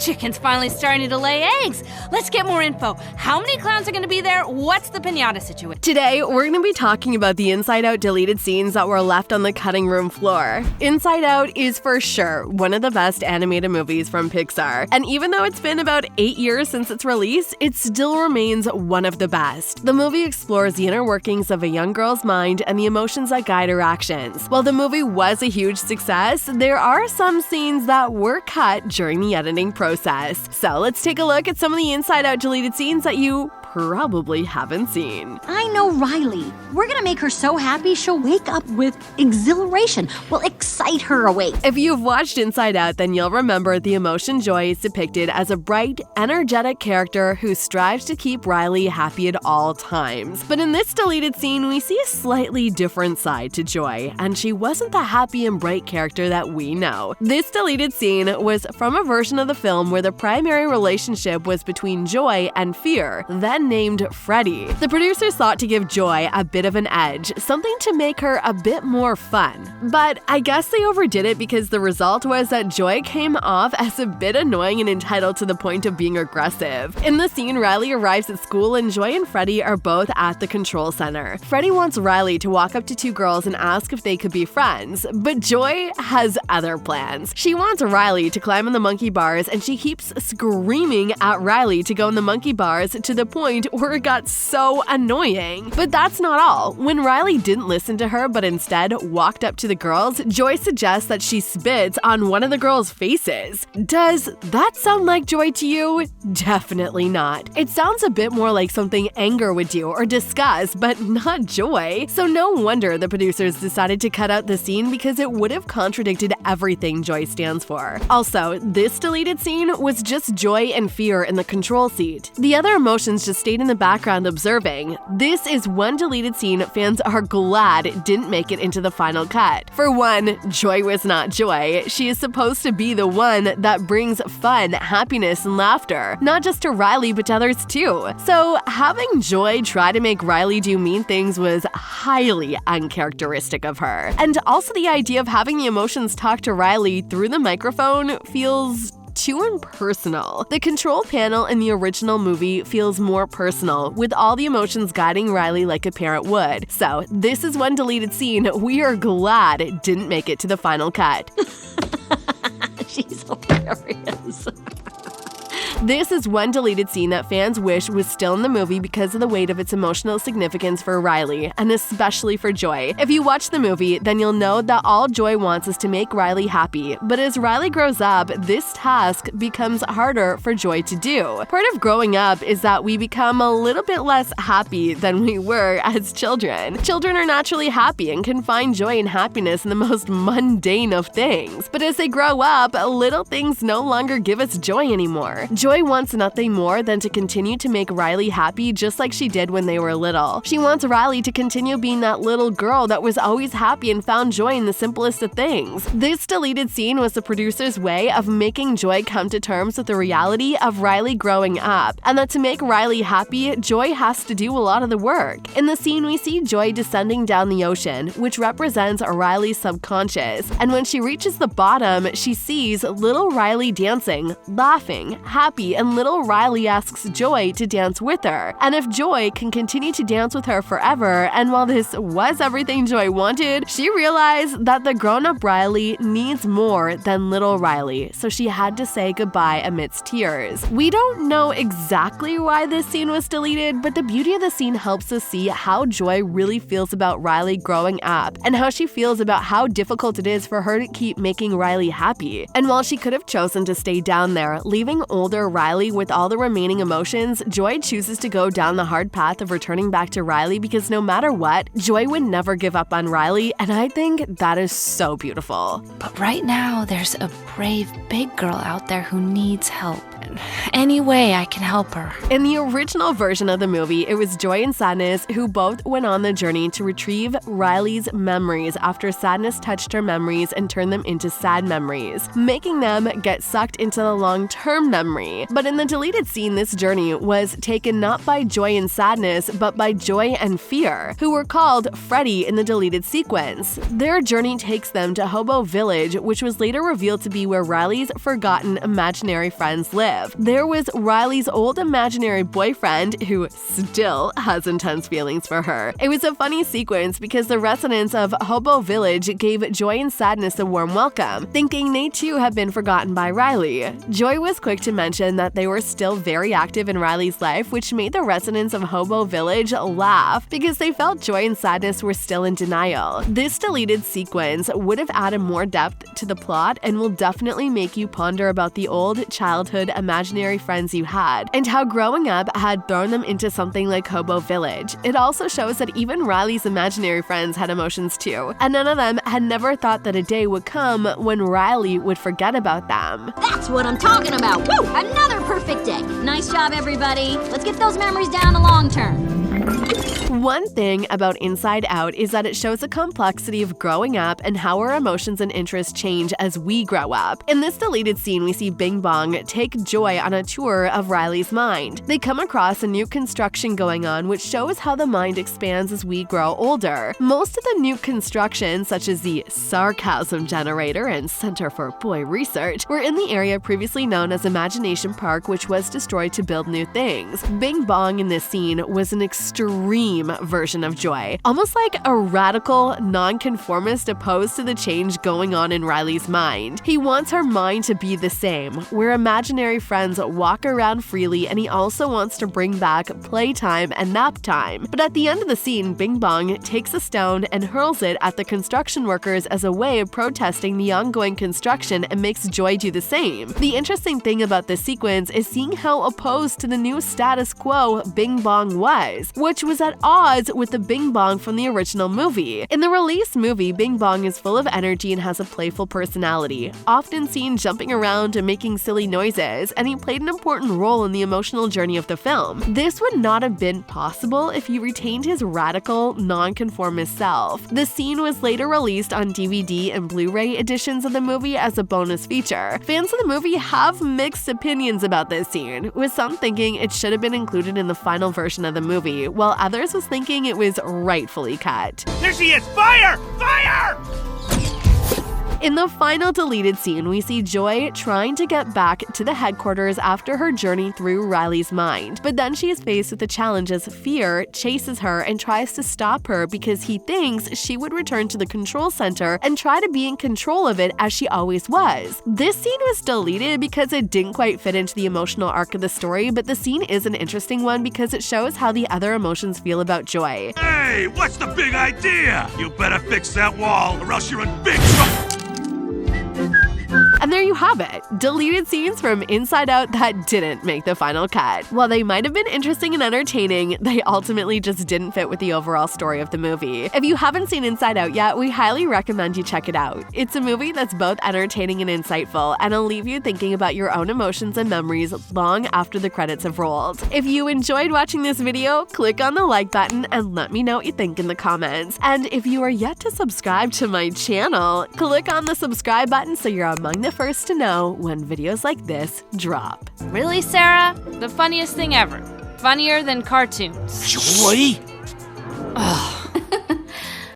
chicken's finally starting to lay eggs. Let's get more info. How many clowns are going to be there? What's the piñata situation? Today, we're going to be talking about the Inside Out deleted scenes that were left on the cutting room floor. Inside Out is for sure one of the best animated movies from Pixar. And even though it's been about 8 years since its release, it still remains one of the best. The movie explores the inner workings of a young girl's mind and the emotions that guide her actions. While the movie was a huge success, there are some scenes that were cut during the editing process. So let's take a look at some of the Inside Out deleted scenes that you probably haven't seen. I know Riley. We're gonna make her so happy she'll wake up with exhilaration. We'll excite her awake. If you've watched Inside Out, then you'll remember the emotion Joy is depicted as a bright, energetic character who strives to keep Riley happy at all times. But in this deleted scene, we see a slightly different side to Joy, and she wasn't the happy and bright character that we know. This deleted scene was from a version of the film where the primary relationship was between Joy and Fear, then named Freddy. The producers thought to give Joy a bit of an edge, something to make her a bit more fun. But I guess they overdid it because the result was that Joy came off as a bit annoying and entitled to the point of being aggressive. In the scene, Riley arrives at school and Joy and Freddy are both at the control center. Freddy wants Riley to walk up to two girls and ask if they could be friends, but Joy has other plans. She wants Riley to climb in the monkey bars and she keeps screaming at Riley to go in the monkey bars to the point where it got so annoying. But that's not all. When Riley didn't listen to her but instead walked up to the girls, Joy suggests that she spits on one of the girls' faces. Does that sound like Joy to you? Definitely not. It sounds a bit more like something anger would do or disgust, but not joy. So no wonder the producers decided to cut out the scene because it would have contradicted everything Joy stands for. Also, this deleted scene was just Joy and Fear in the control seat. The other emotions just stayed in the background observing. This is one deleted scene fans are glad it didn't make it into the final cut. For one, Joy was not Joy. She is supposed to be the one that brings fun, happiness, and laughter, not just to Riley but to others too. So having Joy try to make Riley do mean things was highly uncharacteristic of her. And also the idea of having the emotions talk to Riley through the microphone feels too impersonal. The control panel in the original movie feels more personal, with all the emotions guiding Riley like a parent would. So this is one deleted scene we are glad it didn't make it to the final cut. She's hilarious. This is one deleted scene that fans wish was still in the movie because of the weight of its emotional significance for Riley, and especially for Joy. If you watch the movie, then you'll know that all Joy wants is to make Riley happy, but as Riley grows up, this task becomes harder for Joy to do. Part of growing up is that we become a little bit less happy than we were as children. Children are naturally happy and can find joy and happiness in the most mundane of things. But as they grow up, little things no longer give us joy anymore. Joy wants nothing more than to continue to make Riley happy just like she did when they were little. She wants Riley to continue being that little girl that was always happy and found joy in the simplest of things. This deleted scene was the producer's way of making Joy come to terms with the reality of Riley growing up, and that to make Riley happy, Joy has to do a lot of the work. In the scene, we see Joy descending down the ocean, which represents Riley's subconscious, and when she reaches the bottom, she sees little Riley dancing, laughing, happy, and little Riley asks Joy to dance with her. And if Joy can continue to dance with her forever, and while this was everything Joy wanted, she realized that the grown-up Riley needs more than little Riley, so she had to say goodbye amidst tears. We don't know exactly why this scene was deleted, but the beauty of the scene helps us see how Joy really feels about Riley growing up, and how she feels about how difficult it is for her to keep making Riley happy. And while she could have chosen to stay down there, leaving older Riley with all the remaining emotions, Joy chooses to go down the hard path of returning back to Riley because no matter what, Joy would never give up on Riley, and I think that is so beautiful. But right now, there's a brave big girl out there who needs help. Any way I can help her. In the original version of the movie, it was Joy and Sadness who both went on the journey to retrieve Riley's memories after Sadness touched her memories and turned them into sad memories, making them get sucked into the long-term memory. journey. But in the deleted scene, this journey was taken not by joy and sadness, but by joy and fear, who were called Freddy in the deleted sequence. Their journey takes them to Hobo Village, which was later revealed to be where Riley's forgotten imaginary friends live. There was Riley's old imaginary boyfriend, who still has intense feelings for her. It was a funny sequence because the residents of Hobo Village gave Joy and Sadness a warm welcome, thinking they too had been forgotten by Riley. Joy was quick to mention that they were still very active in Riley's life, which made the residents of Hobo Village laugh because they felt Joy and Sadness were still in denial. This deleted sequence would have added more depth to the plot and will definitely make you ponder about the old childhood imaginary friends you had and how growing up had thrown them into something like Hobo Village. It also shows that even Riley's imaginary friends had emotions too, and none of them had never thought that a day would come when Riley would forget about them. That's what I'm talking about. Woo! Another perfect day. Nice job, everybody. Let's get those memories down the long term. One thing about Inside Out is that it shows the complexity of growing up and how our emotions and interests change as we grow up. In this deleted scene, we see Bing Bong take Joy on a tour of Riley's mind. They come across a new construction going on, which shows how the mind expands as we grow older. Most of the new construction, such as the Sarcasm Generator and Center for Boy Research, were in the area previously known as Imagination Park, which was destroyed to build new things. Bing Bong in this scene was an extreme version of Joy, almost like a radical nonconformist opposed to the change going on in Riley's mind. He wants her mind to be the same, where imaginary friends walk around freely, and he also wants to bring back playtime and nap time. But at the end of the scene, Bing Bong takes a stone and hurls it at the construction workers as a way of protesting the ongoing construction and makes Joy do the same. The interesting thing about this sequence is seeing how opposed to the new status quo Bing Bong was, which was at odds with the Bing Bong from the original movie. In the released movie, Bing Bong is full of energy and has a playful personality, often seen jumping around and making silly noises, and he played an important role in the emotional journey of the film. This would not have been possible if he retained his radical, nonconformist self. The scene was later released on DVD and Blu-ray editions of the movie as a bonus feature. Fans of the movie have mixed opinions about this scene, with some thinking it should have been included in the final version of the movie, while others was thinking it was rightfully cut. There she is! Fire! Fire! In the final deleted scene, we see Joy trying to get back to the headquarters after her journey through Riley's mind. But then she is faced with the challenge as Fear chases her and tries to stop her because he thinks she would return to the control center and try to be in control of it as she always was. This scene was deleted because it didn't quite fit into the emotional arc of the story, but the scene is an interesting one because it shows how the other emotions feel about Joy. Hey, what's the big idea? You better fix that wall or else you're in big trouble! And there you have it, deleted scenes from Inside Out that didn't make the final cut. While they might have been interesting and entertaining, they ultimately just didn't fit with the overall story of the movie. If you haven't seen Inside Out yet, we highly recommend you check it out. It's a movie that's both entertaining and insightful, and it'll leave you thinking about your own emotions and memories long after the credits have rolled. If you enjoyed watching this video, click on the like button and let me know what you think in the comments. And if you are yet to subscribe to my channel, click on the subscribe button so you're among the first to know when videos like this drop. Really, Sarah? The funniest thing ever. Funnier than cartoons. Joy? Ugh.